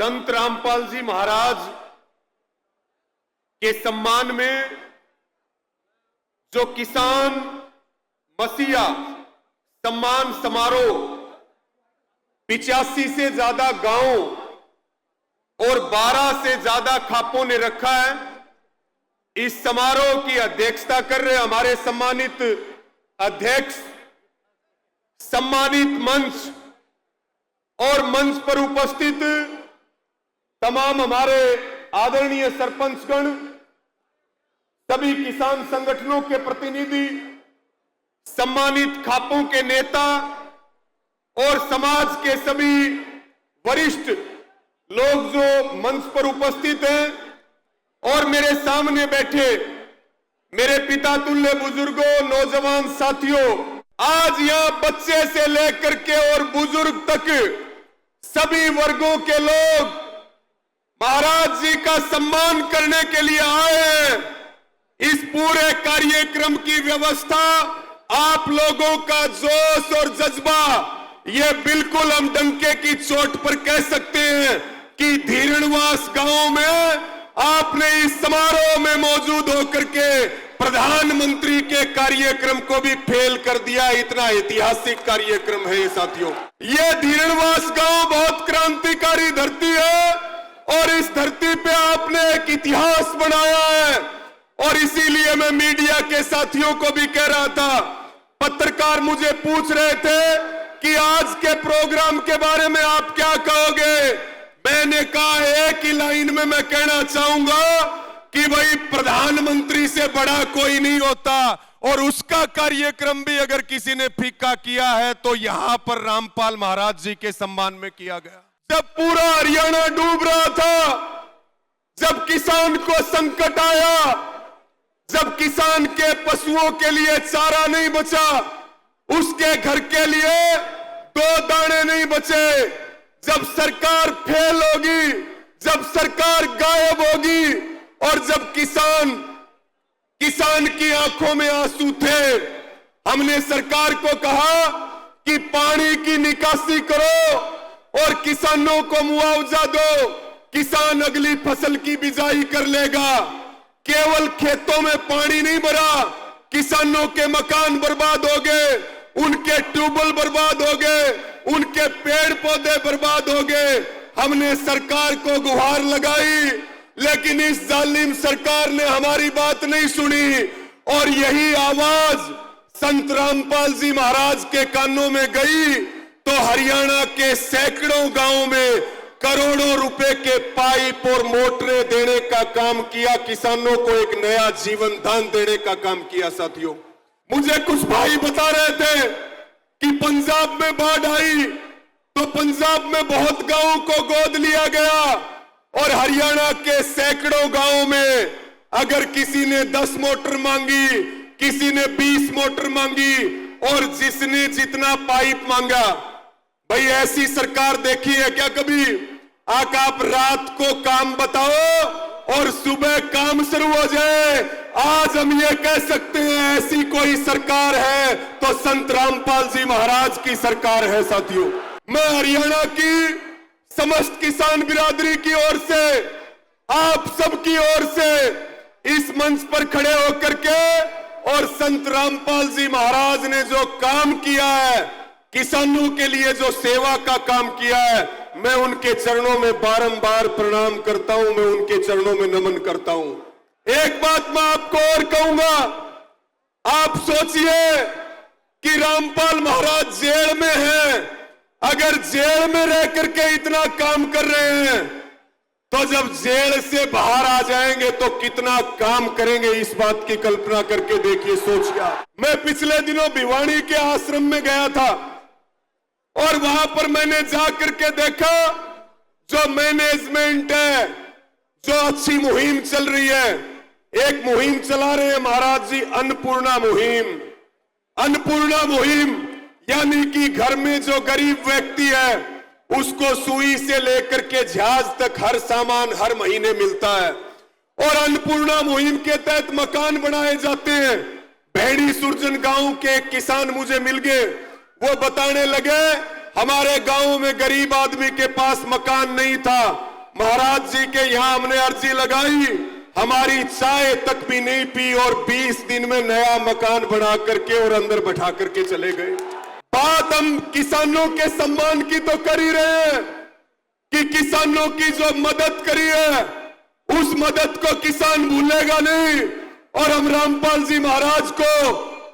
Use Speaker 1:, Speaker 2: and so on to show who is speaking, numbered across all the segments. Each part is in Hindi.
Speaker 1: संत रामपाल जी महाराज के सम्मान में जो किसान मसीहा सम्मान समारोह 85 से ज्यादा गांवों और 12 से ज्यादा खापों ने रखा है। इस समारोह की अध्यक्षता कर रहे हमारे सम्मानित अध्यक्ष, सम्मानित मंच और मंच पर उपस्थित तमाम हमारे आदरणीय सरपंचगण, सभी किसान संगठनों के प्रतिनिधि, सम्मानित खापों के नेता और समाज के सभी वरिष्ठ लोग जो मंच पर उपस्थित हैं और मेरे सामने बैठे मेरे पिता तुल्य बुजुर्गों, नौजवान साथियों, आज यहां बच्चे से लेकर के और बुजुर्ग तक सभी वर्गों के लोग महाराज जी का सम्मान करने के लिए आए हैं। इस पूरे कार्यक्रम की व्यवस्था, आप लोगों का जोश और जज्बा, ये बिल्कुल हम डंके की चोट पर कह सकते हैं कि धीरणवास गांव में आपने इस समारोह में मौजूद होकर के प्रधानमंत्री के कार्यक्रम को भी फेल कर दिया। इतना ऐतिहासिक कार्यक्रम है ये साथियों। ये धीरणवास गांव बहुत क्रांतिकारी धरती है और इस धरती पे आपने एक इतिहास बनाया है। और इसीलिए मैं मीडिया के साथियों को भी कह रहा था, पत्रकार मुझे पूछ रहे थे कि आज के प्रोग्राम के बारे में आप क्या कहोगे। मैंने कहा एक ही लाइन में मैं कहना चाहूंगा कि भाई प्रधानमंत्री से बड़ा कोई नहीं होता और उसका कार्यक्रम भी अगर किसी ने फीका किया है तो यहां पर रामपाल महाराज जी के सम्मान में किया गया। जब पूरा हरियाणा डूब रहा था, जब किसान को संकट आया, जब किसान के पशुओं के लिए चारा नहीं बचा, उसके घर के लिए 2 दाने नहीं बचे, जब सरकार फेल होगी, जब सरकार गायब होगी और जब किसान की आंखों में आंसू थे, हमने सरकार को कहा कि पानी की निकासी करो और किसानों को मुआवजा दो। किसान अगली फसल की बिजाई कर लेगा। केवल खेतों में पानी नहीं भरा, किसानों के मकान बर्बाद हो गए, उनके ट्यूबवेल बर्बाद हो गए, उनके पेड़ पौधे बर्बाद हो गए। हमने सरकार को गुहार लगाई, लेकिन इस जालिम सरकार ने हमारी बात नहीं सुनी और यही आवाज संत रामपाल जी महाराज के कानों में गई तो हरियाणा के सैकड़ों गांवों में करोड़ों रुपए के पाइप और मोटरें देने का काम किया, किसानों को एक नया जीवन दान देने का काम किया। साथियों, मुझे कुछ भाई बता रहे थे कि पंजाब में बाढ़ आई तो पंजाब में बहुत गांवों को गोद लिया गया और हरियाणा के सैकड़ों गांवों में अगर किसी ने 10 मोटर मांगी, किसी ने 20 मोटर मांगी और जिसने जितना पाइप मांगा, भाई ऐसी सरकार देखी है क्या कभी? आप रात को काम बताओ और सुबह काम शुरू हो जाए। आज हम ये कह सकते हैं ऐसी कोई सरकार है तो संत रामपाल जी महाराज की सरकार है। साथियों, मैं हरियाणा की समस्त किसान बिरादरी की ओर से, आप सबकी ओर से इस मंच पर खड़े होकर के और संत रामपाल जी महाराज ने जो काम किया है, किसानों के लिए जो सेवा का काम किया है, मैं उनके चरणों में बारंबार प्रणाम करता हूं, मैं उनके चरणों में नमन करता हूं। एक बात मैं आपको और कहूंगा, आप सोचिए कि रामपाल महाराज जेल में हैं। अगर जेल में रह करके इतना काम कर रहे हैं तो जब जेल से बाहर आ जाएंगे तो कितना काम करेंगे, इस बात की कल्पना करके देखिए, सोचिए। मैं पिछले दिनों भिवानी के आश्रम में गया था और वहां पर मैंने जाकर के देखा जो मैनेजमेंट है, जो अच्छी मुहिम चल रही है। एक मुहिम चला रहे हैं महाराज जी, अन्नपूर्णा मुहिम। अन्नपूर्णा मुहिम यानी कि घर में जो गरीब व्यक्ति है उसको सुई से लेकर के झाज तक हर सामान हर महीने मिलता है। और अन्नपूर्णा मुहिम के तहत मकान बनाए जाते हैं। भेड़ी सुरजन गांव के किसान मुझे मिल गए, वो बताने लगे हमारे गांव में गरीब आदमी के पास मकान नहीं था, महाराज जी के यहाँ हमने अर्जी लगाई, हमारी चाय तक भी नहीं पी और 20 दिन में नया मकान बना करके और अंदर बैठा करके चले गए। बात हम किसानों के सम्मान की तो कर ही रहे हैं कि किसानों की जो मदद करी है उस मदद को किसान भूलेगा नहीं। और हम रामपाल जी महाराज को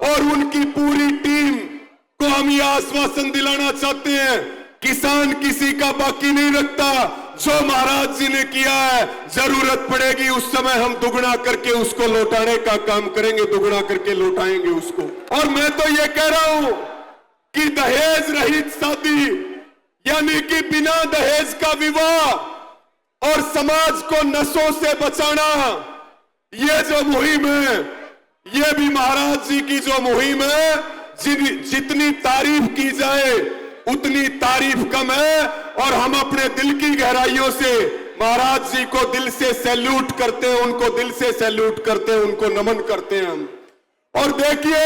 Speaker 1: और उनकी पूरी टीम को हम ये आश्वासन दिलाना चाहते हैं, किसान किसी का बाकी नहीं रखता। जो महाराज जी ने किया है, जरूरत पड़ेगी उस समय हम दुगना करके उसको लौटाने का काम करेंगे, दुगना करके लौटाएंगे उसको। और मैं तो ये कह रहा हूं कि दहेज रहित शादी यानी कि बिना दहेज का विवाह और समाज को नशों से बचाना, ये जो मुहिम है, ये भी महाराज जी की जो मुहिम है, जितनी तारीफ की जाए उतनी तारीफ कम है। और हम अपने दिल की गहराइयों से महाराज जी को दिल से सैल्यूट करते हैं, उनको दिल से सैल्यूट करते हैं, उनको नमन करते हैं हम। और देखिए,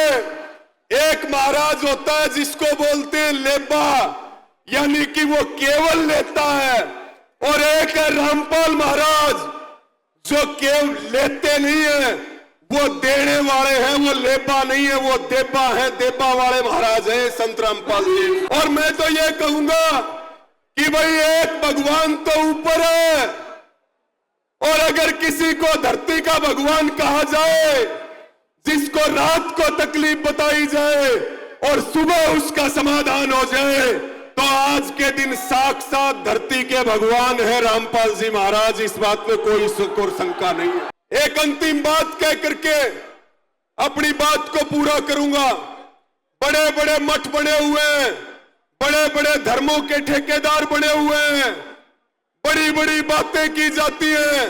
Speaker 1: एक महाराज होता है जिसको बोलते हैं लेबा, यानी कि वो केवल लेता है, और एक है रामपाल महाराज जो केवल लेते नहीं है, वो देने वाले हैं, वो लेबा नहीं है, वो देबा है, देबा वाले महाराज है संत रामपाल जी। और मैं तो ये कहूंगा कि भाई एक भगवान तो ऊपर है, और अगर किसी को धरती का भगवान कहा जाए, जिसको रात को तकलीफ बताई जाए और सुबह उसका समाधान हो जाए, तो आज के दिन साक्षात धरती के भगवान है रामपाल जी महाराज। इस बात में कोई शक और शंका नहीं है। एक अंतिम बात कह करके अपनी बात को पूरा करूंगा। बड़े बड़े मठ बने हुए हैं, बड़े बड़े धर्मों के ठेकेदार बने हुए हैं, बड़ी बड़ी बातें की जाती हैं,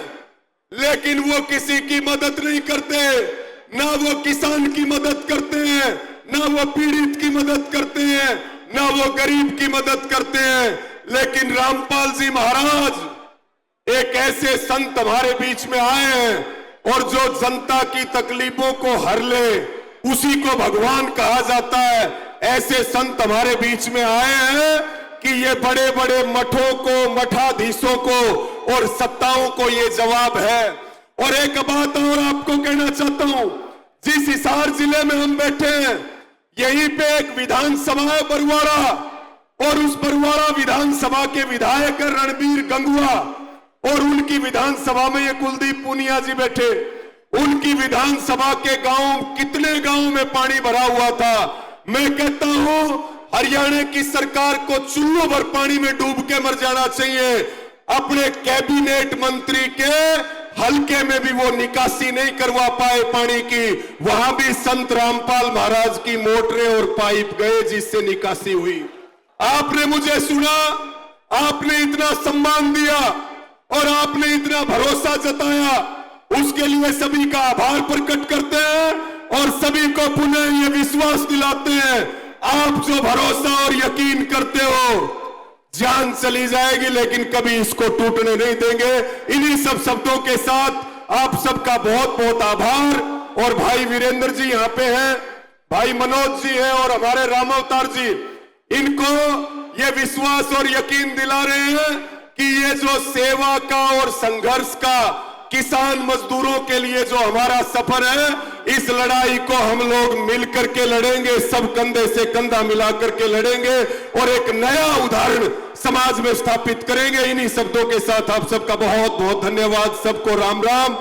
Speaker 1: लेकिन वो किसी की मदद नहीं करते, ना वो किसान की मदद करते हैं, ना वो पीड़ित की मदद करते हैं, ना वो गरीब की मदद करते हैं। लेकिन रामपाल जी महाराज एक ऐसे संत हमारे बीच में आए हैं, और जो जनता की तकलीफों को हर ले उसी को भगवान कहा जाता है। ऐसे संत हमारे बीच में आए हैं कि ये बड़े बड़े मठों को, मठाधीशों को और सत्ताओं को ये जवाब है। और एक बात और आपको कहना चाहता हूं, जिस हिसार जिले में हम बैठे हैं, यहीं पे एक विधानसभा है बरवाड़ा, और उस बरवाड़ा विधानसभा के विधायक है रणबीर गंगुआ, और उनकी विधानसभा में ये कुलदीप पूनिया जी बैठे। उनकी विधानसभा के गांव, कितने गांव में पानी भरा हुआ था। मैं कहता हूं हरियाणा की सरकार को चुल्लू भर पानी में डूब के मर जाना चाहिए। अपने कैबिनेट मंत्री के हल्के में भी वो निकासी नहीं करवा पाए पानी की, वहां भी संत रामपाल महाराज की मोटरें और पाइप गए जिससे निकासी हुई। आपने मुझे सुना, आपने इतना सम्मान दिया और आपने इतना भरोसा जताया, उसके लिए सभी का आभार प्रकट करते हैं और सभी को पुनः ये विश्वास दिलाते हैं, आप जो भरोसा और यकीन करते हो, जान चली जाएगी लेकिन कभी इसको टूटने नहीं देंगे। इन्हीं सब शब्दों के साथ आप सबका बहुत बहुत आभार। और भाई वीरेंद्र जी यहाँ पे हैं, भाई मनोज जी हैं और हमारे राम अवतार जी, इनको ये विश्वास और यकीन दिला रहे हैं कि ये जो सेवा का और संघर्ष का, किसान मजदूरों के लिए जो हमारा सफर है, इस लड़ाई को हम लोग मिलकर के लड़ेंगे, सब कंधे से कंधा मिलाकर के लड़ेंगे और एक नया उदाहरण समाज में स्थापित करेंगे। इन्हीं शब्दों के साथ आप सबका बहुत बहुत धन्यवाद। सबको राम राम।